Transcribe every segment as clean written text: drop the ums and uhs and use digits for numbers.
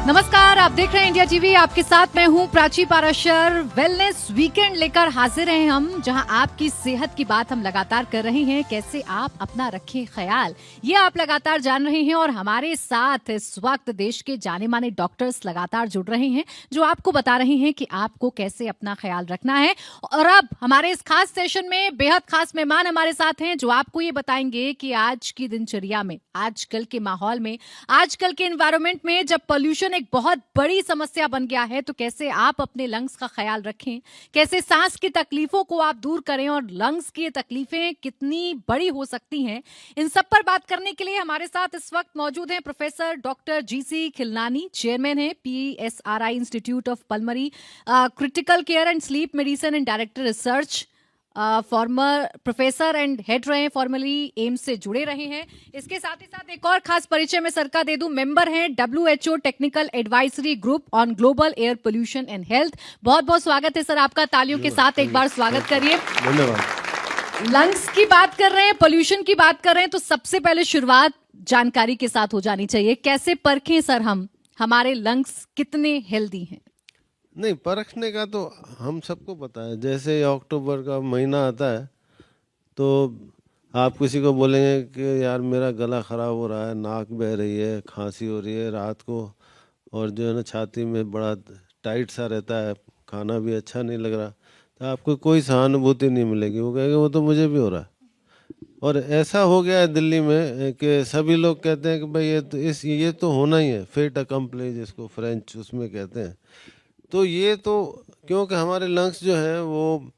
नमस्कार, आप देख रहे हैं इंडिया टीवी। आपके साथ मैं हूं प्राची पाराशर। वेलनेस वीकेंड लेकर हाजिर हैं हम, जहां आपकी सेहत की बात हम लगातार कर रहे हैं। कैसे आप अपना रखें ख्याल, ये आप लगातार जान रहे हैं। और हमारे साथ इस वक्त देश के जाने माने डॉक्टर्स लगातार जुड़ रहे हैं, जो आपको बता रहे हैं कि आपको कैसे अपना ख्याल रखना है। और अब हमारे इस खास सेशन में बेहद खास मेहमान हमारे साथ हैं, जो आपको ये बताएंगे कि आज की दिनचर्या में, आजकल के माहौल में, आजकल के एनवायरमेंट में जब पोल्यूशन एक बहुत बड़ी समस्या बन गया है, तो कैसे आप अपने लंग्स का ख्याल रखें, कैसे सांस की तकलीफों को आप दूर करें, और लंग्स की तकलीफें कितनी बड़ी हो सकती हैं, इन सब पर बात करने के लिए हमारे साथ इस वक्त मौजूद हैं professor doctor GC Khilnani. Chairman है PSRI institute of pulmonary critical care and sleep medicine and director research, farmer professor and head रहे हैं, फॉर्मली एम्स से जुड़े रहे हैं। इसके साथ ही साथ एक और खास परिचय में सर का दे दूं, मेंबर हैं WHO technical advisory group on global air pollution and health. बहुत बहुत स्वागत है सर आपका, तालियों के साथ एक बार स्वागत करिए। धन्यवाद। लंग्स की बात कर रहे हैं, पोल्यूशन की बात कर रहे हैं, तो सबसे पहले शुरुआत जानकारी के साथ हो जानी चाहिए। कैसे परखें सर हम, हमारे लंग्स कितने हेल्दी हैं? नहीं, परखने का तो हम सबको पता है। जैसे अक्टूबर का महीना आता है तो आप किसी को बोलेंगे कि यार मेरा गला ख़राब हो रहा है, नाक बह रही है, खांसी हो रही है रात को, और जो है ना छाती में बड़ा टाइट सा रहता है, खाना भी अच्छा नहीं लग रहा, तो आपको कोई सहानुभूति नहीं मिलेगी। वो कहेंगे वो तो मुझे भी हो रहा है। और ऐसा हो गया है दिल्ली में कि सभी लोग कहते हैं कि भाई ये तो होना ही है, फेट अकम्प्ली जिसको फ्रेंच उसमें कहते हैं। तो ये तो क्योंकि हमारे लंग्स जो हैं वो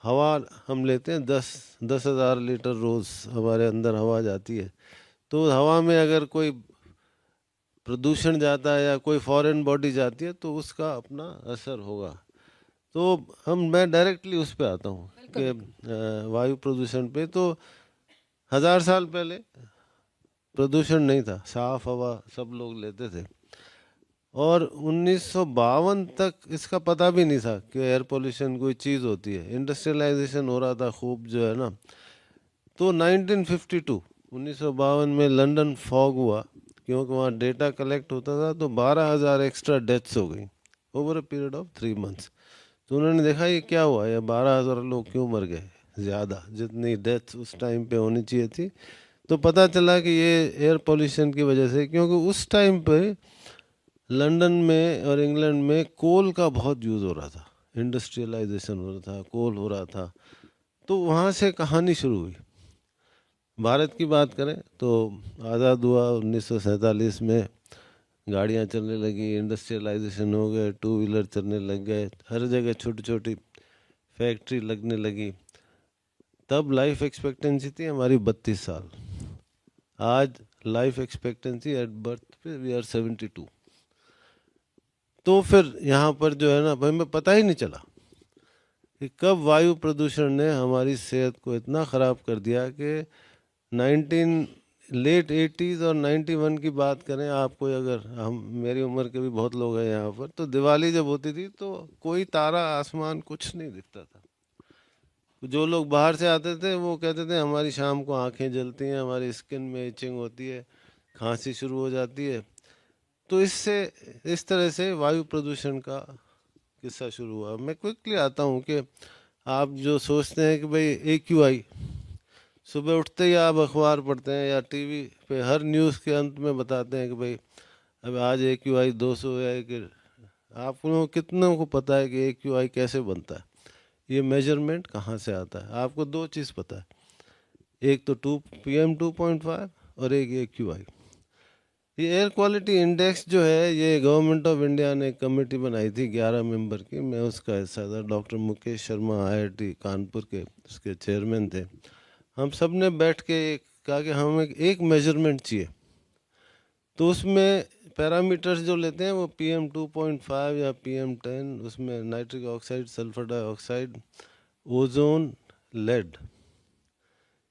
हवा हम लेते हैं 10,000 लीटर रोज़ हमारे अंदर हवा जाती है। तो हवा में अगर कोई प्रदूषण जाता है या कोई फॉरेन बॉडी जाती है तो उसका अपना असर होगा। तो मैं डायरेक्टली उस पे आता हूँ कि वायु प्रदूषण पे। तो 1000 साल पहले प्रदूषण नहीं था, साफ हवा सब लोग लेते थे। और 1952 तक इसका पता भी नहीं था कि एयर पोल्यूशन कोई चीज़ होती है। इंडस्ट्रियलाइजेशन हो रहा था खूब जो है ना। तो 1952 में लंदन फॉग हुआ, क्योंकि वहाँ डेटा कलेक्ट होता था। तो 12,000 एक्स्ट्रा डेथ्स हो गई over a period of 3 months. तो उन्होंने देखा ये क्या हुआ, ये 12,000 लोग क्यों मर गए ज़्यादा, जितनी डेथ्स उस टाइम पे होनी चाहिए थी। तो पता चला कि ये एयर पोल्यूशन की वजह से, क्योंकि उस टाइम पे लंदन में और इंग्लैंड में कोल का बहुत यूज़ हो रहा था, इंडस्ट्रियलाइजेशन हो रहा था, कोल हो रहा था। तो वहाँ से कहानी शुरू हुई। भारत की बात करें तो आज़ाद हुआ 1947 में, गाड़ियाँ चलने लगी, इंडस्ट्रियलाइजेशन हो गए, 2 व्हीलर चलने लग गए, हर जगह छोटी छोटी फैक्ट्री लगने लगी। तब लाइफ एक्सपेक्टेंसी थी हमारी 32 साल। आज लाइफ एक्सपेक्टेंसी एट बर्थ पे वी आर 72। तो फिर यहाँ पर जो है ना भाई, हमें पता ही नहीं चला कि कब वायु प्रदूषण ने हमारी सेहत को इतना ख़राब कर दिया कि 19 लेट 80s और 91 की बात करें आपको, अगर हम मेरी उम्र के भी बहुत लोग हैं यहाँ पर, तो दिवाली जब होती थी तो कोई तारा आसमान कुछ नहीं दिखता था। जो लोग बाहर से आते थे वो कहते थे हमारी शाम को आंखें जलती हैं, हमारी स्किन में इचिंग होती है, खांसी शुरू हो जाती है। तो इस तरह से वायु प्रदूषण का किस्सा शुरू हुआ। मैं क्विकली आता हूँ कि आप जो सोचते हैं कि भाई AQI, सुबह उठते ही आप अखबार पढ़ते हैं या टीवी पे हर न्यूज़ के अंत में बताते हैं कि भाई अब आज AQI 200 है। कि आप लोगों कितनों को पता है कि AQI कैसे बनता है, ये मेजरमेंट कहाँ से आता है? आपको 2 चीज़ पता है, एक तो PM2.5 और एक AQI। ये एयर क्वालिटी इंडेक्स जो है, ये गवर्नमेंट ऑफ इंडिया ने एक कमेटी बनाई थी 11 मेंबर की, मैं उसका हिस्सा था। डॉक्टर मुकेश शर्मा IIT कानपुर के उसके चेयरमैन थे। हम सब ने बैठ के कहा कि हमें एक मेजरमेंट चाहिए। तो उसमें पैरामीटर्स जो लेते हैं वो PM2.5 या PM10, उसमें nitric oxide, sulphur dioxide, ozone, lead,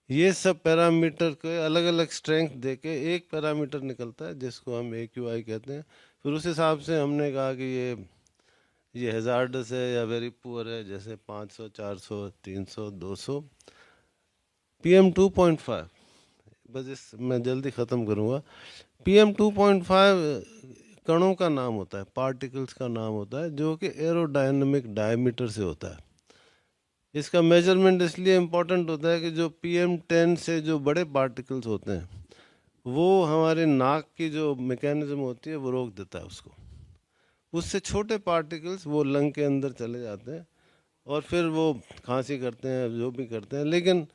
ये सब पैरामीटर के अलग अलग स्ट्रेंथ देके एक पैरामीटर निकलता है जिसको हम AQI कहते हैं। फिर उस हिसाब से हमने कहा कि ये हैजार्डस है या वेरी पुअर है, जैसे 500, 400, 300, 200। PM2.5, बस मैं जल्दी ख़त्म करूँगा। PM2.5 कणों का नाम होता है, पार्टिकल्स का नाम होता है, जो कि एरोडायनेमिक डायमीटर से होता है। इसका मेजरमेंट इसलिए इम्पोर्टेंट होता है कि जो PM10 से जो बड़े पार्टिकल्स होते हैं वो हमारे नाक की जो मैकेनिज्म होती है वो रोक देता है उसको। उससे छोटे पार्टिकल्स वो लंग के अंदर चले जाते हैं और फिर वो खांसी करते हैं, जो भी करते हैं। लेकिन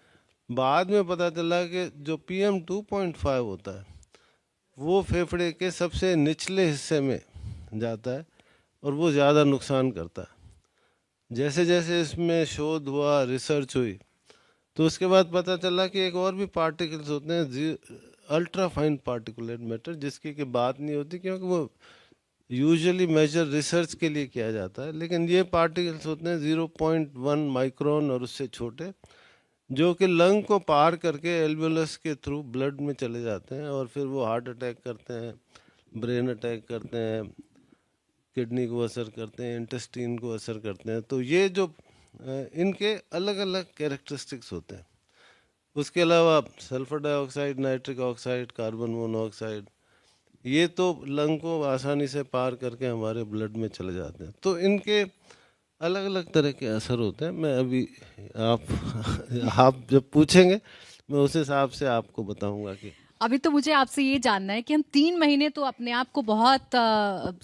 बाद में पता चला कि जो PM2.5 होता है वो फेफड़े के सबसे निचले हिस्से में जाता है और वो ज़्यादा नुकसान करता है। जैसे जैसे इसमें शोध हुआ, रिसर्च हुई, तो उसके बाद पता चला कि एक और भी पार्टिकल्स होते हैं, अल्ट्रा फाइन पार्टिकुलेट मैटर, जिसकी की बात नहीं होती क्योंकि वो यूजुअली मेजर रिसर्च के लिए किया जाता है। लेकिन ये पार्टिकल्स होते हैं 0.1 माइक्रोन और उससे छोटे, जो कि लंग को पार करके एल्वेलस के थ्रू ब्लड में चले जाते हैं और फिर वो हार्ट अटैक करते हैं, ब्रेन अटैक करते हैं, किडनी को असर करते हैं, इंटेस्टाइन को असर करते हैं। तो ये जो इनके अलग अलग कैरेक्टरिस्टिक्स होते हैं। उसके अलावा sulphur dioxide, nitric oxide, carbon monoxide, ये तो लंग को आसानी से पार करके हमारे ब्लड में चले जाते हैं। तो इनके अलग अलग तरह के असर होते हैं। मैं अभी आप जब पूछेंगे मैं उस हिसाब से आपको बताऊंगा कि अभी तो मुझे आपसे ये जानना है कि हम 3 महीने तो अपने आप को बहुत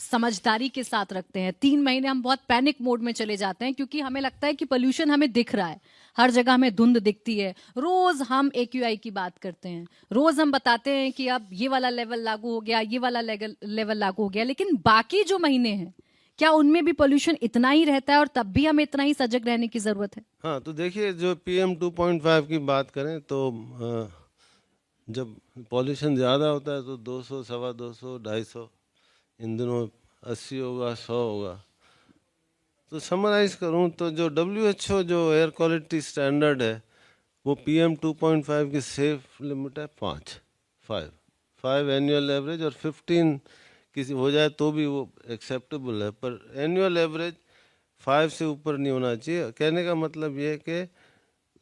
समझदारी के साथ रखते हैं, 3 महीने हम बहुत पैनिक मोड में चले जाते हैं क्योंकि हमें लगता है कि पोल्यूशन हमें दिख रहा है, हर जगह हमें धुंध दिखती है। रोज हम AQI की बात करते हैं, रोज हम बताते हैं कि अब ये वाला लेवल लागू हो गया, ये वाला लेवल लागू हो गया, लेकिन बाकी जो महीने हैं क्या उनमें भी पोल्यूशन इतना ही रहता है और तब भी हमें इतना ही सजग रहने की जरूरत है? हाँ, तो देखिए, जो PM2.5 की बात करें तो जब पॉल्यूशन ज़्यादा होता है तो 200, 250, 250, इन दिनों 80 होगा, 100 होगा। तो समराइज करूं तो जो WHO जो एयर क्वालिटी स्टैंडर्ड है वो PM2.5 की सेफ लिमिट है 5 एनुअल एवरेज, और 15 किसी हो जाए तो भी वो एक्सेप्टेबल है, पर एनुअल एवरेज 5 से ऊपर नहीं होना चाहिए। कहने का मतलब ये है कि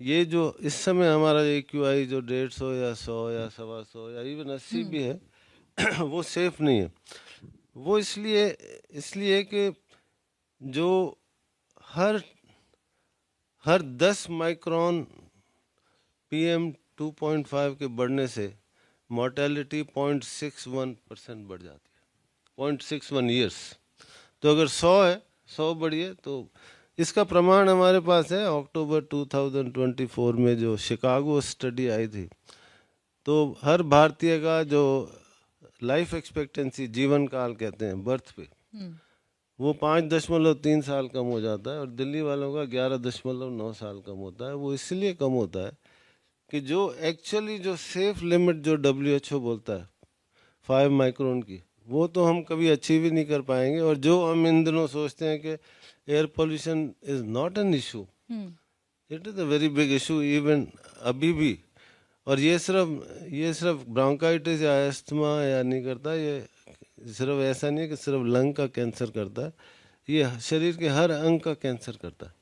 ये जो इस समय हमारा AQI जो 150 या 100 या 125 या इवन 80 भी है वो सेफ नहीं है। वो इसलिए इसलिए कि जो हर 10 माइक्रोन PM2.5 के बढ़ने से मोर्टेलिटी 0.61% बढ़ जाती है, 0.61 ईयर्स। तो अगर 100 है, 100 बढ़ी है, तो इसका प्रमाण हमारे पास है। अक्टूबर 2024 में जो शिकागो स्टडी आई थी, तो हर भारतीय का जो लाइफ एक्सपेक्टेंसी, जीवन काल कहते हैं, बर्थ पे, वो 5.3 साल कम हो जाता है और दिल्ली वालों का 11.9 साल कम होता है। वो इसलिए कम होता है कि जो एक्चुअली जो सेफ लिमिट जो WHO बोलता है 5 माइक्रोन की, वो तो हम कभी अचीव ही नहीं कर पाएंगे। और जो हम इन दिनों सोचते हैं कि air pollution is not an issue, it is a very big issue even अभी भी। और ये सिर्फ ब्रोंकाइटिस या अस्थमा या नहीं करता, ये सिर्फ ऐसा नहीं है कि सिर्फ लंग का कैंसर करता है, ये शरीर के हर अंग का कैंसर करता है।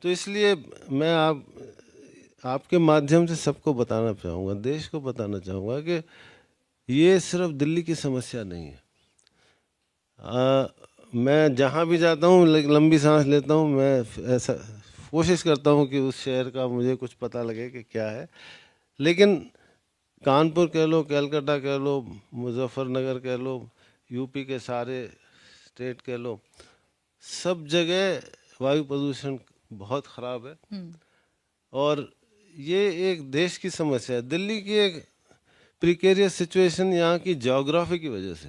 तो इसलिए मैं आपके माध्यम से सबको बताना चाहूँगा, देश को बताना चाहूँगा कि ये सिर्फ दिल्ली की समस्या नहीं है। मैं जहाँ भी जाता हूँ लंबी सांस लेता हूँ, मैं ऐसा कोशिश करता हूँ कि उस शहर का मुझे कुछ पता लगे कि क्या है। लेकिन कानपुर कह लो, कलकत्ता कह लो, मुजफ्फरनगर कह लो, यूपी के सारे स्टेट कह लो, सब जगह वायु प्रदूषण बहुत ख़राब है। और ये एक देश की समस्या है। दिल्ली की एक प्रिकेरियस सिचुएशन यहाँ की ज्योग्राफी की वजह से।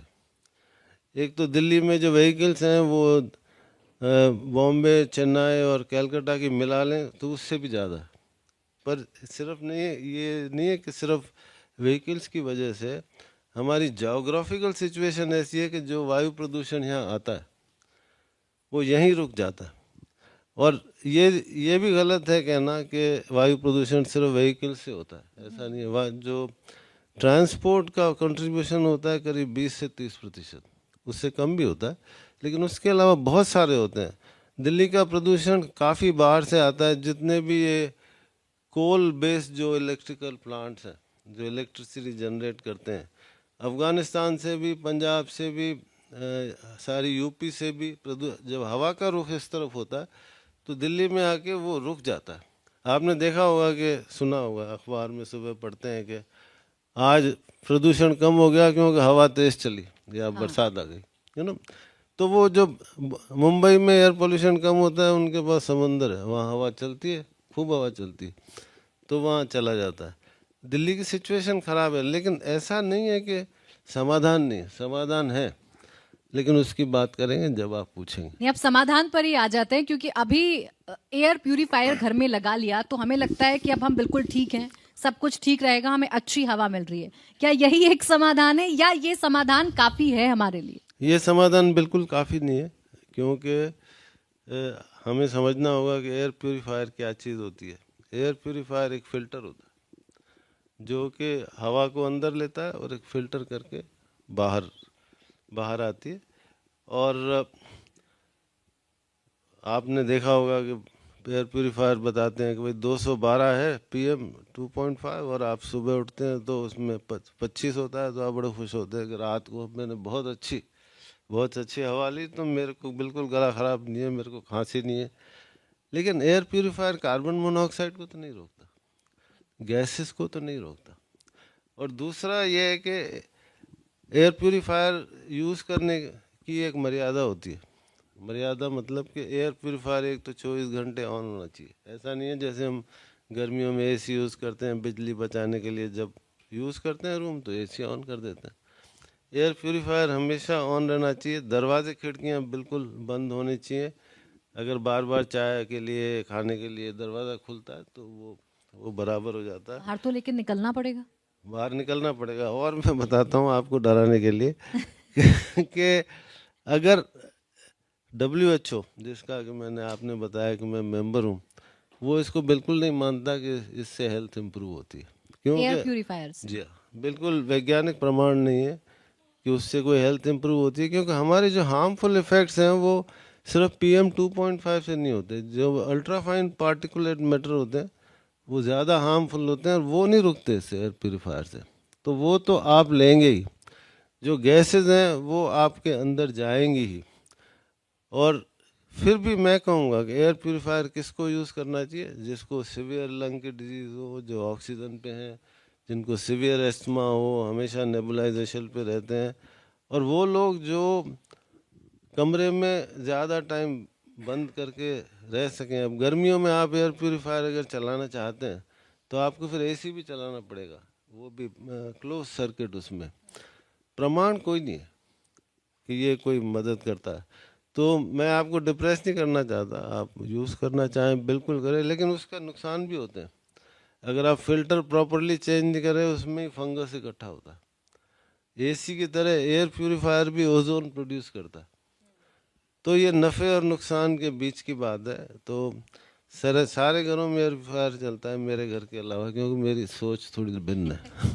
एक तो दिल्ली में जो व्हीकल्स हैं वो बॉम्बे, चेन्नई और कलकत्ता की मिला लें तो उससे भी ज़्यादा है। पर सिर्फ नहीं है, ये नहीं है कि सिर्फ व्हीकल्स की वजह से, हमारी ज्योग्राफिकल सिचुएशन ऐसी है कि जो वायु प्रदूषण यहाँ आता है वो यहीं रुक जाता है। और ये भी गलत है कहना कि वायु प्रदूषण सिर्फ व्हीकल से होता है, ऐसा नहीं है। जो ट्रांसपोर्ट का कंट्रीब्यूशन होता है करीब 20 से 30%, उससे कम भी होता है, लेकिन उसके अलावा बहुत सारे होते हैं। दिल्ली का प्रदूषण काफ़ी बाहर से आता है। जितने भी ये कोल बेस्ड जो इलेक्ट्रिकल प्लांट्स हैं जो इलेक्ट्रिसिटी जनरेट करते हैं, अफ़गानिस्तान से भी, पंजाब से भी, सारी यूपी से भी जब हवा का रुख इस तरफ होता है तो दिल्ली में आके वो रुक जाता है। आपने देखा होगा कि सुना होगा, अखबार में सुबह पढ़ते हैं कि आज प्रदूषण कम हो गया क्योंकि हवा तेज चली या बरसात आ गई, है ना। तो वो जब मुंबई में एयर पोल्यूशन कम होता है, उनके पास समंदर है, वहाँ हवा चलती है, खूब हवा चलती है, तो वहाँ चला जाता है। दिल्ली की सिचुएशन ख़राब है, लेकिन ऐसा नहीं है कि समाधान नहीं, समाधान है, लेकिन उसकी बात करेंगे जब आप पूछेंगे। नहीं, अब समाधान पर ही आ जाते हैं, क्योंकि अभी एयर प्यूरिफायर घर में लगा लिया तो हमें लगता है कि अब हम बिल्कुल ठीक हैं, सब कुछ ठीक रहेगा, हमें अच्छी हवा मिल रही है। क्या यही एक समाधान है या ये समाधान काफी है हमारे लिए? ये समाधान बिल्कुल काफ़ी नहीं है, क्योंकि हमें समझना होगा कि एयर प्यूरिफायर क्या चीज़ होती है। एयर प्यूरिफायर एक फ़िल्टर होता है जो कि हवा को अंदर लेता है और एक फ़िल्टर करके बाहर बाहर आती है। और आपने देखा होगा कि एयर प्यूरिफायर बताते हैं कि भाई 212 है PM 2.5, और आप सुबह उठते हैं तो उसमें 25 होता है, तो आप बड़े खुश होते हैं कि रात को मैंने बहुत अच्छी हवा ली, तो मेरे को बिल्कुल गला ख़राब नहीं है, मेरे को खांसी नहीं है। लेकिन एयर प्यूरिफायर कार्बन मोनोऑक्साइड को तो नहीं रोकता, गैसेस को तो नहीं रोकता। और दूसरा ये है कि एयर प्यूरिफायर यूज़ करने की एक मर्यादा होती है। मर्यादा मतलब कि एयर प्यूरिफायर एक तो 24 घंटे ऑन होना चाहिए। ऐसा नहीं है जैसे हम गर्मियों में AC यूज़ करते हैं बिजली बचाने के लिए, जब यूज़ करते हैं रूम तो AC ऑन कर देते हैं। एयर प्यूरिफायर हमेशा ऑन रहना चाहिए, दरवाजे खिड़कियाँ बिल्कुल बंद होनी चाहिए। अगर बार बार चाय के लिए, खाने के लिए दरवाज़ा खुलता है तो वो बराबर हो जाता है। बाहर तो लेकिन निकलना पड़ेगा। बाहर निकलना पड़ेगा। और मैं बताता हूँ आपको डराने के लिए कि अगर WHO, जिसका कि मैंने आपने बताया कि मैं मेंबर हूँ, वो इसको बिल्कुल नहीं मानता कि इससे हेल्थ इम्प्रूव होती है, एयर क्योंकि प्यूरिफायर से? जी हाँ, बिल्कुल वैज्ञानिक प्रमाण नहीं है कि उससे कोई हेल्थ इम्प्रूव होती है, क्योंकि हमारे जो हार्मफुल इफ़ेक्ट्स हैं वो सिर्फ PM 2.5 से नहीं होते। जो अल्ट्रा फाइन पार्टिकुलेट मैटर होते हैं वो ज़्यादा हार्मफुल होते हैं, और वो नहीं रुकते इससे, एयर प्यूरिफायर से। तो वो तो आप लेंगे ही, जो गैसेज हैं वो आपके अंदर जाएंगी ही। और फिर भी मैं कहूँगा कि एयर प्यूरिफायर किसको यूज़ करना चाहिए? जिसको सीवियर लंग की डिजीज़ हो, जो ऑक्सीजन पे हैं, जिनको सीवियर एस्थमा हो, हमेशा नेबुलाइजेशन पे रहते हैं, और वो लोग जो कमरे में ज़्यादा टाइम बंद करके रह सकें। अब गर्मियों में आप एयर प्यूरिफायर अगर चलाना चाहते हैं तो आपको फिर AC भी चलाना पड़ेगा, वो भी क्लोज सर्किट। उसमें प्रमाण कोई नहीं है कि ये कोई मदद करता है। तो मैं आपको डिप्रेस नहीं करना चाहता, आप यूज़ करना चाहें बिल्कुल करें, लेकिन उसका नुकसान भी होते हैं। अगर आप फिल्टर प्रॉपरली चेंज नहीं करें, उसमें ही फंगस इकट्ठा होता है। AC की तरह एयर प्यूरिफायर भी ओजोन प्रोड्यूस करता है। तो ये नफ़े और नुकसान के बीच की बात है। तो सारे घरों में एयर प्यूरिफायर चलता है, मेरे घर के अलावा, क्योंकि मेरी सोच थोड़ी भिन्न है।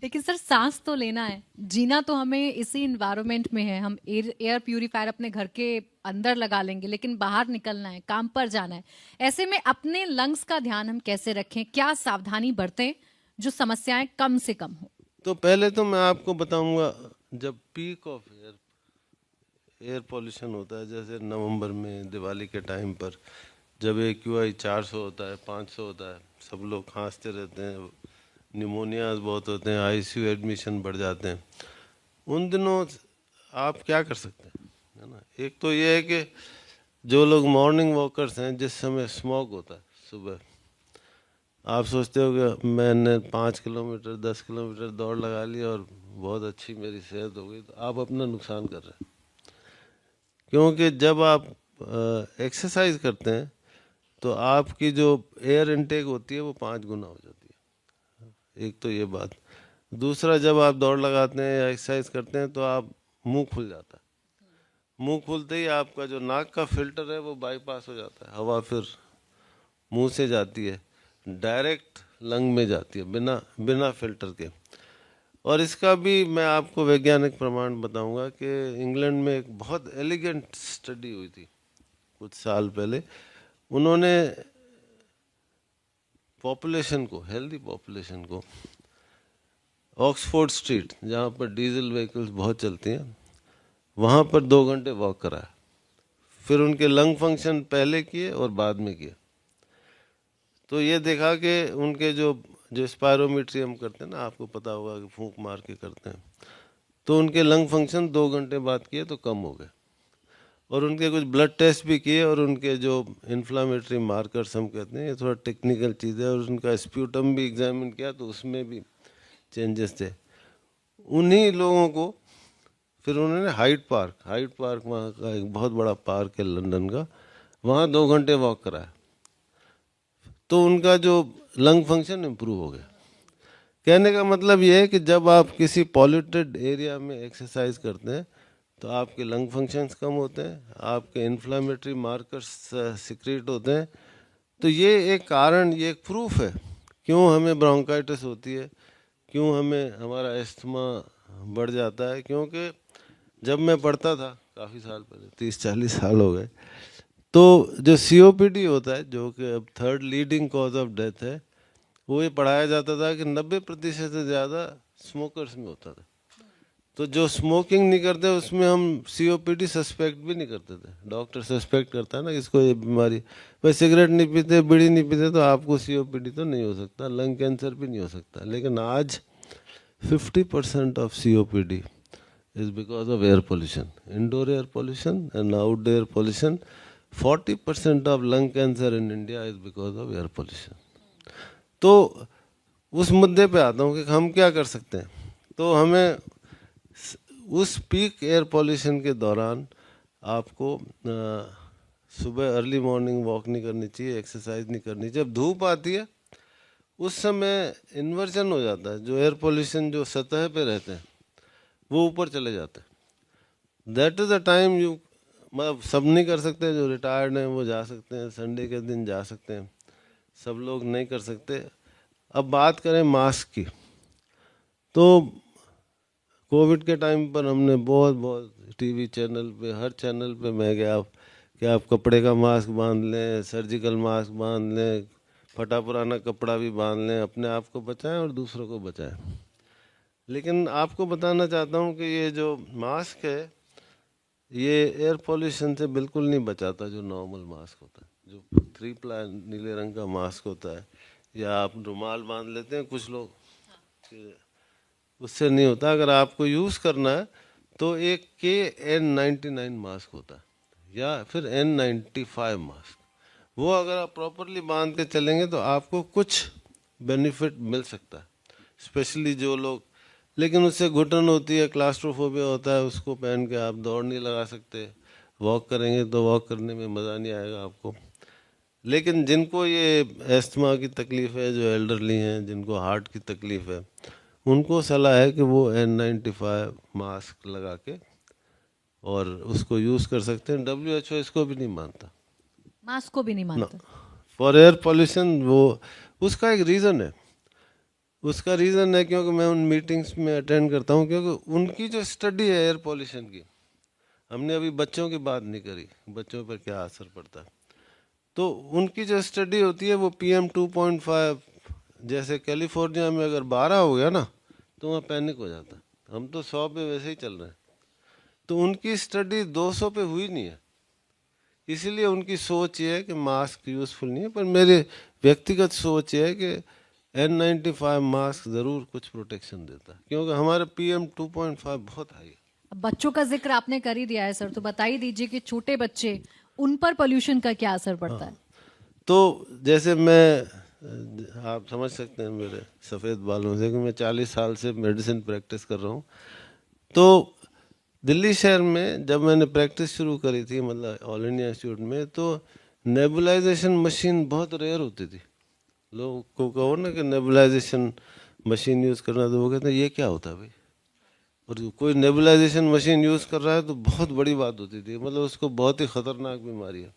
लेकिन सर, सांस तो लेना है, जीना तो हमें इसी इन्वायरमेंट में है। हम एयर प्यूरिफायर अपने घर के अंदर लगा लेंगे, लेकिन बाहर निकलना है, काम पर जाना है। ऐसे में अपने लंग्स का ध्यान हम कैसे रखें, क्या सावधानी बरतें जो समस्याएं कम से कम हो? तो पहले तो मैं आपको बताऊंगा, जब पीक ऑफ एयर पॉल्यूशन होता है, जैसे नवंबर में दिवाली के टाइम पर, जब AQI 400 होता है, 500 होता है, सब लोग खांसते रहते हैं, निमोनियाज बहुत होते हैं, ICU एडमिशन बढ़ जाते हैं, उन दिनों आप क्या कर सकते हैं, है ना। एक तो ये है कि जो लोग मॉर्निंग वॉकर्स हैं, जिस समय स्मॉग होता है सुबह, आप सोचते हो कि मैंने 5 किलोमीटर 10 किलोमीटर दौड़ लगा ली और बहुत अच्छी मेरी सेहत हो गई, तो आप अपना नुकसान कर रहे हैं। क्योंकि जब आप एक्सरसाइज करते हैं तो आपकी जो एयर इनटेक होती है वो 5 गुना हो जाती है। एक तो ये बात। दूसरा, जब आप दौड़ लगाते हैं या एक्सरसाइज करते हैं तो आप मुंह खुल जाता है। मुंह खुलते ही आपका जो नाक का फिल्टर है वो बाईपास हो जाता है, हवा फिर मुंह से जाती है, डायरेक्ट लंग में जाती है, बिना बिना फिल्टर के। और इसका भी मैं आपको वैज्ञानिक प्रमाण बताऊंगा कि इंग्लैंड में एक बहुत एलिगेंट स्टडी हुई थी कुछ साल पहले। उन्होंने पॉपुलेशन को, हेल्दी पॉपुलेशन को, ऑक्सफोर्ड स्ट्रीट, जहाँ पर डीजल व्हीकल्स बहुत चलती हैं, वहाँ पर 2 घंटे वॉक कराया, फिर उनके लंग फंक्शन पहले किए और बाद में किए। तो ये देखा कि उनके जो स्पायरोमीट्री हम करते हैं ना, आपको पता होगा कि फूंक मार के करते हैं, तो उनके लंग फंक्शन 2 घंटे बाद किए तो कम हो गए। और उनके कुछ ब्लड टेस्ट भी किए और उनके जो इन्फ्लामेटरी मार्कर्स हम कहते हैं, ये थोड़ा टेक्निकल चीज़ है, और उनका स्प्यूटम भी एग्जामिन किया तो उसमें भी चेंजेस थे। उन्हीं लोगों को फिर उन्होंने हाइड पार्क वहाँ का एक बहुत बड़ा पार्क है लंदन का, वहाँ 2 घंटे वॉक कराया, तो उनका जो लंग फंक्शन इम्प्रूव हो गया। कहने का मतलब ये है कि जब आप किसी पॉल्यूटेड एरिया में एक्सरसाइज करते हैं तो आपके लंग फंक्शंस कम होते हैं, आपके इन्फ्लामेटरी मार्कर्स सिक्रेट होते हैं। तो ये एक कारण, ये एक प्रूफ है क्यों हमें ब्रोंकाइटिस होती है, क्यों हमें हमारा एस्थमा बढ़ जाता है। क्योंकि जब मैं पढ़ता था काफ़ी साल पहले, 30-40 साल हो गए, तो जो COPD होता है, जो कि अब 3rd leading cause of death है, वो ये पढ़ाया जाता था कि 90% से ज़्यादा स्मोकर्स में होता था। तो जो स्मोकिंग नहीं करते उसमें हम COPD सस्पेक्ट भी नहीं करते थे। डॉक्टर सस्पेक्ट करता है ना इसको ये बीमारी, भाई सिगरेट नहीं पीते, बीड़ी नहीं पीते, तो आपको COPD तो नहीं हो सकता, लंग कैंसर भी नहीं हो सकता। लेकिन आज 50% of COPD is because of air pollution, indoor air pollution and outdoor pollution. 40% of lung cancer in India is because of air pollution. तो उस मुद्दे पे आता हूँ कि हम क्या कर सकते हैं। तो हमें उस पीक एयर पॉल्यूशन के दौरान आपको सुबह अर्ली मॉर्निंग वॉक नहीं करनी चाहिए, एक्सरसाइज नहीं करनी चाहिए। जब धूप आती है उस समय इन्वर्जन हो जाता है, जो एयर पॉल्यूशन जो सतह पे रहते हैं वो ऊपर चले जाते हैं। That is the time you, मतलब सब नहीं कर सकते, जो रिटायर्ड हैं वो जा सकते हैं, संडे के दिन जा सकते हैं, सब लोग नहीं कर सकते। अब बात करें मास्क की, तो कोविड के टाइम पर हमने बहुत टीवी चैनल पे, हर चैनल पे मैं गया कि आप कपड़े का मास्क बांध लें, सर्जिकल मास्क बांध लें, फटा पुराना कपड़ा भी बांध लें, अपने आप को बचाएं और दूसरों को बचाएं। लेकिन आपको बताना चाहता हूं कि ये जो मास्क है ये एयर पॉल्यूशन से बिल्कुल नहीं बचाता, जो नॉर्मल मास्क होता है, जो 3 प्लाई नीले रंग का मास्क होता है, या आप रुमाल बांध लेते हैं कुछ लोग, उससे नहीं होता। अगर आपको यूज़ करना है तो एक KN99 मास्क होता है, या फिर N95 मास्क, वो अगर आप प्रॉपरली बांध के चलेंगे तो आपको कुछ बेनिफिट मिल सकता है, स्पेशली जो लोग, लेकिन उससे घुटन होती है, क्लास्ट्रोफोबिया होता है, उसको पहन के आप दौड़ नहीं लगा सकते। वॉक करेंगे तो वॉक करने में मज़ा नहीं आएगा आपको। लेकिन जिनको ये एस्थमा की तकलीफ़ है, जो एल्डरली हैं, जिनको हार्ट की तकलीफ़ है, उनको सलाह है कि वो N95 मास्क लगा के और उसको यूज़ कर सकते हैं। WHO इसको भी नहीं मानता, मास्क को भी नहीं मानता फॉर एयर पॉल्यूशन। वो उसका एक रीज़न है, उसका रीज़न है क्योंकि मैं उन मीटिंग्स में अटेंड करता हूँ, क्योंकि उनकी जो स्टडी है एयर पॉल्यूशन की, हमने अभी बच्चों की बात नहीं करी, बच्चों पर क्या असर पड़ता है, तो उनकी जो स्टडी होती है वो PM2.5, जैसे कैलिफोर्निया में अगर 12 हो गया ना तो वहाँ पैनिक हो जाता है। हम तो 100 पे वैसे ही चल रहे हैं, तो उनकी स्टडी 200 पे हुई नहीं है, इसीलिए उनकी सोच ये है कि मास्क यूज़फुल नहीं है। पर मेरे व्यक्तिगत सोच ये है कि N95 मास्क ज़रूर कुछ प्रोटेक्शन देता है, क्योंकि हमारा PM2.5 बहुत हाई है। अब बच्चों का जिक्र आपने कर ही दिया है सर, तो बता ही दीजिए कि छोटे बच्चे, उन पर पोल्यूशन का क्या असर पड़ता है। तो जैसे मैं, आप समझ सकते हैं मेरे सफ़ेद बालों से कि मैं 40 साल से मेडिसिन प्रैक्टिस कर रहा हूँ। तो दिल्ली शहर में जब मैंने प्रैक्टिस शुरू करी थी, मतलब ऑल इंडिया इंस्टीट्यूट में, तो नेबुलाइजेशन मशीन बहुत रेयर होती थी। लोगों को कहो ना कि नेबुलाइजेशन मशीन यूज़ करना, तो वो कहते हैं ये क्या होता है भाई, और कोई नेबुलाइजेशन मशीन यूज़ कर रहा है तो बहुत बड़ी बात होती थी, मतलब उसको बहुत ही ख़तरनाक बीमारी है।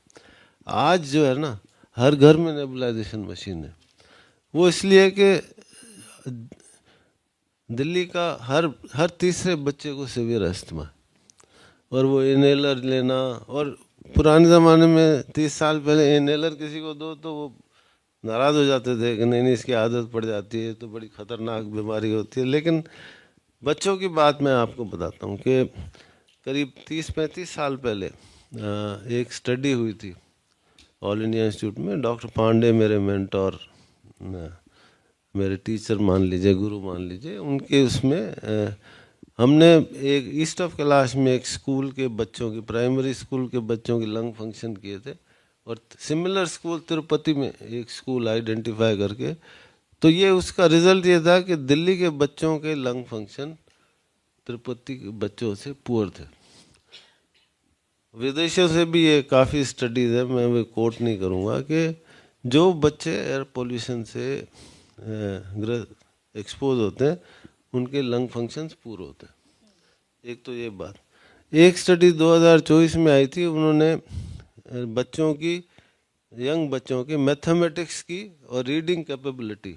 आज जो है ना हर घर में नेबुलाइजेशन मशीन है। वो इसलिए कि दिल्ली का हर तीसरे बच्चे को सीवियर अस्थमा है, और वो इनहेलर लेना, और पुराने ज़माने में 30 साल पहले इनहेलर किसी को दो तो वो नाराज़ हो जाते थे कि नहीं इसकी आदत पड़ जाती है तो बड़ी ख़तरनाक बीमारी होती है। लेकिन बच्चों की बात मैं आपको बताता हूँ कि करीब 30-35 साल पहले एक स्टडी हुई थी ऑल इंडिया इंस्टीट्यूट में। डॉक्टर पांडे मेरे मेंटोर, मेरे टीचर मान लीजिए, गुरु मान लीजिए, उनके उसमें हमने एक ईस्ट ऑफ कैलाश में एक स्कूल के बच्चों की, प्राइमरी स्कूल के बच्चों की लंग फंक्शन किए थे, और सिमिलर स्कूल तिरुपति में एक स्कूल आइडेंटिफाई करके, तो ये उसका रिजल्ट ये था कि दिल्ली के बच्चों के लंग फंक्शन तिरुपति के बच्चों से पुअर थे। विदेशों से भी ये काफ़ी स्टडीज़ है, मैं वो कोट नहीं करूँगा, कि जो बच्चे एयर पोल्यूशन से एक्सपोज होते हैं उनके लंग फंक्शंस पूरे होते हैं। एक तो ये बात। एक स्टडी 2024 में आई थी, उन्होंने बच्चों की, यंग बच्चों की मैथमेटिक्स की और रीडिंग कैपेबिलिटी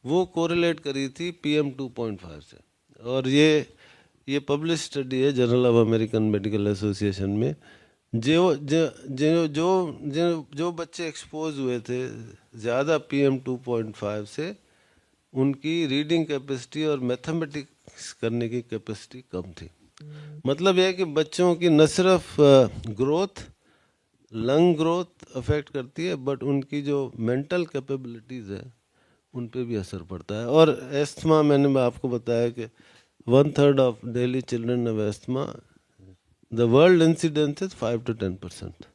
वो कोरिलेट करी थी PM 2.5 से, और ये पब्लिश स्टडी है journal of American medical association में। जो जो जो जो जो बच्चे एक्सपोज हुए थे ज़्यादा PM 2.5 से, उनकी रीडिंग कैपेसिटी और मैथमेटिक्स करने की कैपेसिटी कम थी। मतलब यह है कि बच्चों की न सिर्फ ग्रोथ, लंग ग्रोथ अफेक्ट करती है, बट उनकी जो मेंटल कैपेबिलिटीज़ है उन पे भी असर पड़ता है। और एस्थमा, मैंने आपको बताया कि 1/3 of daily children of asthma, the world incidence is 5 to 10%।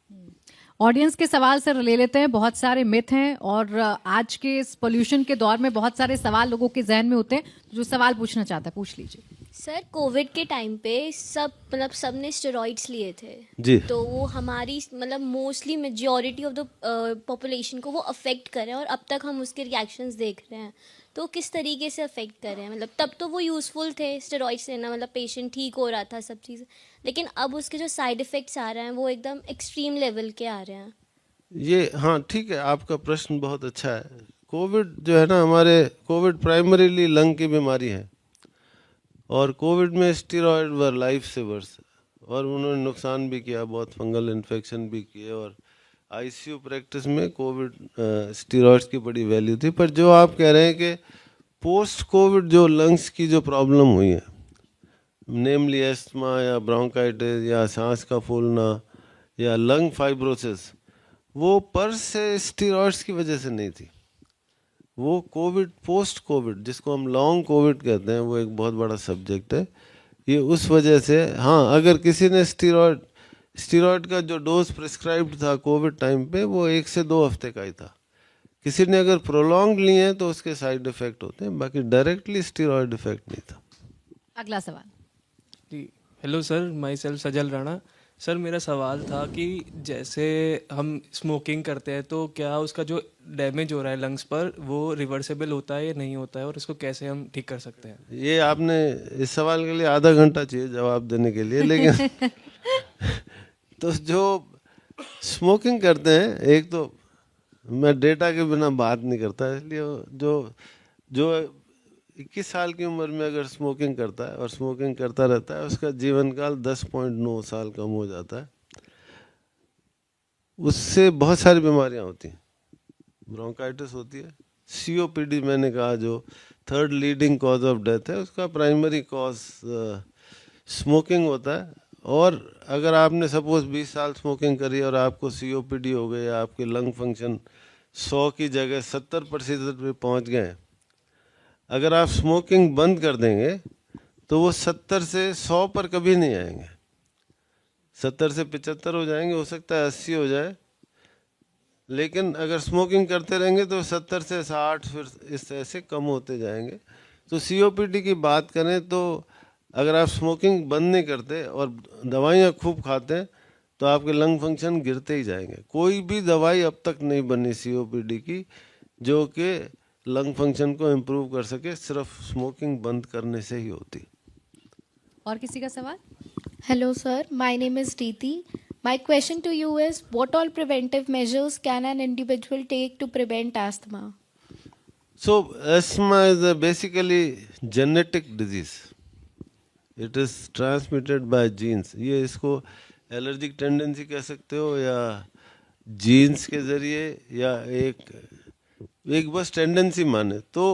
Audience के सवाल सर ले लेते हैं। बहुत सारे मिथ हैं और आज के इस पोल्यूशन के दौर में बहुत सारे सवाल लोगों के जहन में होते हैं। जो सवाल पूछना चाहता है पूछ लीजिए। सर, कोविड के टाइम पे सबने स्टेरॉइड्स लिए थे जी। तो वो हमारी mostly majority of the population को वो अफेक्ट कर रहे हैं, और अब तक हम उसके रिएक्शंस देख रहे हैं। तो किस तरीके से अफेक्ट कर रहे हैं? तब तो वो यूज़फुल थे स्टेरॉइड्स लेना, पेशेंट ठीक हो रहा था सब चीज़, लेकिन अब उसके जो साइड इफ़ेक्ट्स आ रहे हैं वो एकदम एक्सट्रीम लेवल के आ रहे हैं। ये हाँ ठीक है, आपका प्रश्न बहुत अच्छा है। कोविड जो है ना, हमारे कोविड प्राइमरीली लंग की बीमारी है, और कोविड में स्टीरॉयड वर लाइफ सेवर्स, और उन्होंने नुकसान भी किया, बहुत फंगल इन्फेक्शन भी किए, और ICU प्रैक्टिस में कोविड स्टीरॉयड्स की बड़ी वैल्यू थी। पर जो आप कह रहे हैं कि पोस्ट कोविड जो लंग्स की जो प्रॉब्लम हुई है, नेमली एस्थमा या ब्रोंकाइटिस या सांस का फूलना या लंग फाइब्रोसिस, वो पर से स्टीरॉयड्स की वजह से नहीं थी। वो कोविड, पोस्ट कोविड जिसको हम लॉन्ग कोविड कहते हैं, वो एक बहुत बड़ा सब्जेक्ट है। ये उस वजह से, हाँ, अगर किसी ने स्टीरॉयड का जो डोज प्रिस्क्राइब्ड था कोविड टाइम पे, वो 1 से 2 हफ्ते का ही था। किसी ने अगर प्रोलॉन्ग लिए हैं तो उसके साइड इफेक्ट होते हैं, बाकी डायरेक्टली स्टीरॉयड इफेक्ट नहीं था। अगला सवाल जी, hello sir, myself Sajal Rana. Sir, मेरा सवाल था कि जैसे हम स्मोकिंग करते हैं तो क्या उसका जो डैमेज हो रहा है लंग्स पर वो रिवर्सेबल होता है या नहीं होता है, और इसको कैसे हम ठीक कर सकते हैं? ये आपने, इस सवाल के लिए आधा घंटा चाहिए जवाब देने के लिए, लेकिन तो जो स्मोकिंग करते हैं, एक तो मैं डेटा के बिना बात नहीं करता, इसलिए जो 21 साल की उम्र में अगर स्मोकिंग करता है और स्मोकिंग करता रहता है, उसका जीवन काल 10.9 साल कम हो जाता है। उससे बहुत सारी बीमारियां होती हैं, ब्रोंकाइटिस होती है, COPD मैंने कहा जो 3rd leading cause of death है, उसका प्राइमरी कॉज स्मोकिंग होता है। और अगर आपने सपोज 20 साल स्मोकिंग करी और आपको COPD हो गई, आपके लंग फंक्शन 100 की जगह 70% पे पहुंच गए, अगर आप स्मोकिंग बंद कर देंगे तो वो 70 से 100 पर कभी नहीं आएंगे। 70 से 75 हो जाएंगे, हो सकता है 80 हो जाए, लेकिन अगर स्मोकिंग करते रहेंगे तो 70 से 60 फिर इस तरह से कम होते जाएंगे। तो COPD की बात करें तो अगर आप स्मोकिंग बंद नहीं करते और दवाइयाँ खूब खाते हैं तो आपके लंग फंक्शन गिरते ही जाएंगे। कोई भी दवाई अब तक नहीं बनी COPD की जो कि लंग फंक्शन को इम्प्रूव कर सके, सिर्फ स्मोकिंग बंद करने से ही होती। और किसी का सवाल? Hello sir, my name is Preeti. My question to you is, what all preventive measures can an individual take to prevent asthma? So asthma is basically genetic disease. It is transmitted by genes. ये इसको allergic tendency कह सकते हो या jeans के जरिए, या एक बस टेंडेंसी माने तो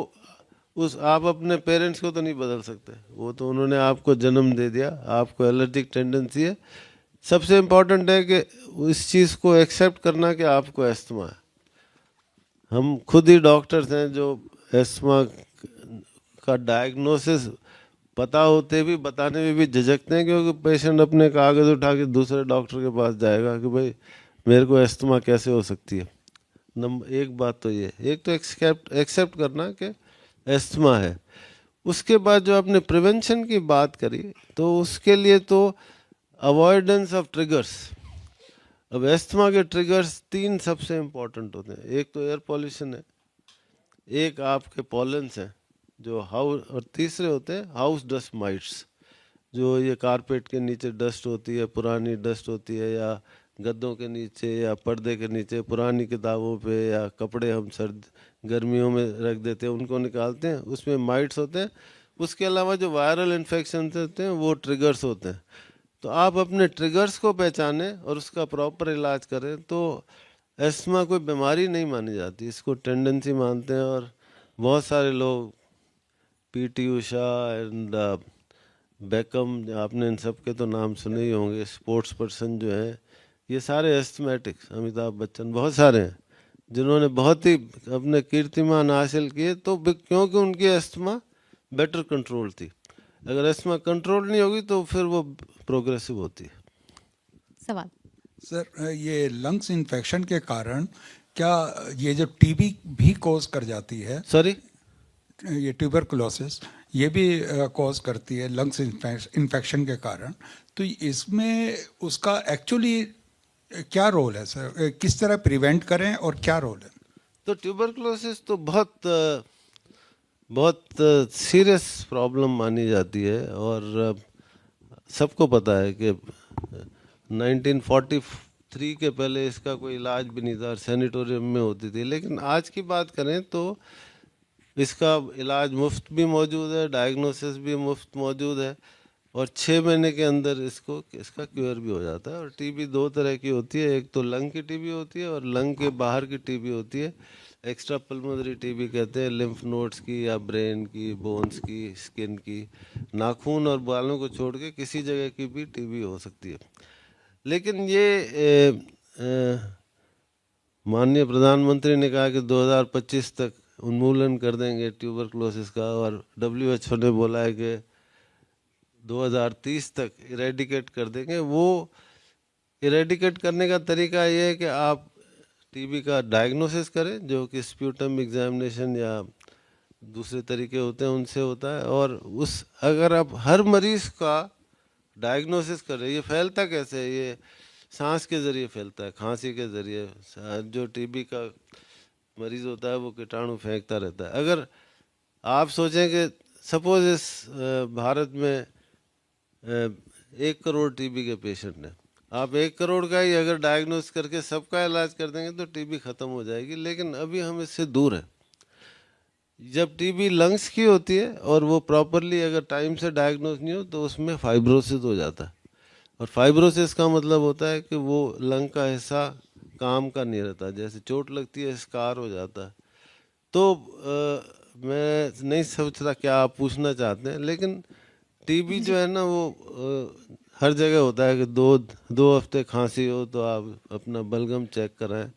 उस आप अपने पेरेंट्स को तो नहीं बदल सकते, वो तो उन्होंने आपको जन्म दे दिया, आपको एलर्जिक टेंडेंसी है। सबसे इम्पोर्टेंट है कि इस चीज़ को एक्सेप्ट करना कि आपको एस्थमा है। हम खुद ही डॉक्टर्स हैं जो एस्थमा का डायग्नोसिस पता होते भी बताने में भी झिझकते हैं, क्योंकि पेशेंट अपने कागज़ उठा के दूसरे डॉक्टर के पास जाएगा कि भाई मेरे को एस्थमा कैसे हो सकती है। नंबर एक बात तो ये, एक तो एक्सेप्ट करना कि एस्थमा है। उसके बाद जो आपने प्रिवेंशन की बात करी, तो उसके लिए तो अवॉइडेंस ऑफ ट्रिगर्स। अब एस्थमा के ट्रिगर्स 3 सबसे इम्पोर्टेंट होते हैं। एक तो एयर पॉल्यूशन है, एक आपके पॉलन्स हैं जो हाउस, और तीसरे होते हैं हाउस डस्ट माइट्स, जो ये कारपेट के नीचे डस्ट होती है, पुरानी डस्ट होती है, या गद्दों के नीचे या पर्दे के नीचे, पुरानी किताबों पे, या कपड़े हम सर्द गर्मियों में रख देते हैं उनको निकालते हैं, उसमें माइट्स होते हैं। उसके अलावा जो वायरल इन्फेक्शन होते हैं वो ट्रिगर्स होते हैं। तो आप अपने ट्रिगर्स को पहचानें और उसका प्रॉपर इलाज करें तो एस्थमा कोई बीमारी नहीं मानी जाती, इसको टेंडेंसी मानते हैं। और बहुत सारे लोग पीटी उषा एंड बेकम, आपने इन सब के तो नाम सुने ही होंगे, स्पोर्ट्स पर्सन जो हैं, ये सारे एस्थमेटिक्स, अमिताभ बच्चन, बहुत सारे हैं जिन्होंने बहुत ही अपने कीर्तिमान हासिल किए, तो क्योंकि उनकी एस्थमा बेटर कंट्रोल थी। अगर एस्थमा कंट्रोल नहीं होगी तो फिर वो प्रोग्रेसिव होती है। सवाल सर, ये लंग्स इन्फेक्शन के कारण क्या ये जो टीबी भी कॉज कर जाती है? सॉरी, ये ट्यूबरकुलोसिस ये भी कॉज करती है लंग्स इन्फेक्शन के कारण, तो इसमें उसका एक्चुअली क्या रोल है सर? किस तरह प्रिवेंट करें और क्या रोल है? तो ट्यूबरकुलोसिस तो बहुत सीरियस प्रॉब्लम मानी जाती है, और सबको पता है कि 1943 के पहले इसका कोई इलाज भी नहीं था, सैनिटोरियम में होती थी। लेकिन आज की बात करें तो इसका इलाज मुफ्त भी मौजूद है, डायग्नोसिस भी मुफ्त मौजूद है, और 6 महीने के अंदर इसका क्योर भी हो जाता है। और टीबी 2 तरह की होती है, एक तो लंग की टीबी होती है और लंग के बाहर की टीबी होती है। एक्स्ट्रा पल्मोनरी टीबी कहते हैं, लिम्फ नोड्स की या ब्रेन की, बोन्स की, स्किन की, नाखून और बालों को छोड़ के किसी जगह की भी टीबी हो सकती है। लेकिन ये माननीय प्रधानमंत्री ने कहा कि 2025 तक उन्मूलन कर देंगे ट्यूबरकुलोसिस का, और WHO ने बोला है कि 2030 तक इरेडिकेट कर देंगे। वो इरेडिकेट करने का तरीका ये है कि आप टीबी का डायग्नोसिस करें, जो कि स्प्यूटम एग्जामिनेशन या दूसरे तरीके होते हैं उनसे होता है, और अगर आप हर मरीज़ का डायग्नोसिस करें, ये फैलता कैसे है, ये सांस के ज़रिए फैलता है, खांसी के ज़रिए। जो टीबी का मरीज़ होता है वो कीटाणु फेंकता रहता है। अगर आप सोचें कि सपोज इस भारत में 1 करोड़ टीबी के पेशेंट हैं, आप 1 करोड़ का ही अगर डायग्नोस करके सबका इलाज कर देंगे तो टीबी ख़त्म हो जाएगी। लेकिन अभी हम इससे दूर हैं। जब टीबी लंग्स की होती है और वो प्रॉपरली अगर टाइम से डायग्नोस नहीं हो तो उसमें फाइब्रोसिस हो जाता है, और फाइब्रोसिस का मतलब होता है कि वो लंग का हिस्सा काम का नहीं रहता, जैसे चोट लगती है स्कार हो जाता है। तो मैं नहीं सोचता क्या आप पूछना चाहते हैं, लेकिन टीबी जो है ना वो हर जगह होता है कि 2 हफ्ते खांसी हो तो आप अपना बलगम चेक कराएं।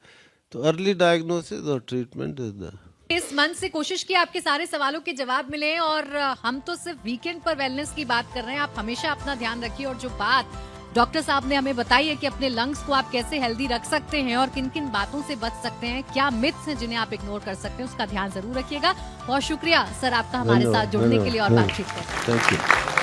तो अर्ली डायग्नोसिस और ट्रीटमेंट इज द। इस मन से कोशिश की आपके सारे सवालों के जवाब मिले, और हम तो सिर्फ वीकेंड पर वेलनेस की बात कर रहे हैं। आप हमेशा अपना ध्यान रखिए, और जो बात डॉक्टर साहब ने हमें बताई है कि अपने लंग्स को आप कैसे हेल्दी रख सकते हैं और किन किन बातों से बच सकते हैं, क्या मिथ्स हैं जिन्हें आप इग्नोर कर सकते हैं, उसका ध्यान जरूर रखिएगा। बहुत शुक्रिया सर आपका हमारे साथ जुड़ने के लिए और बातचीत करने के लिए। Thank you.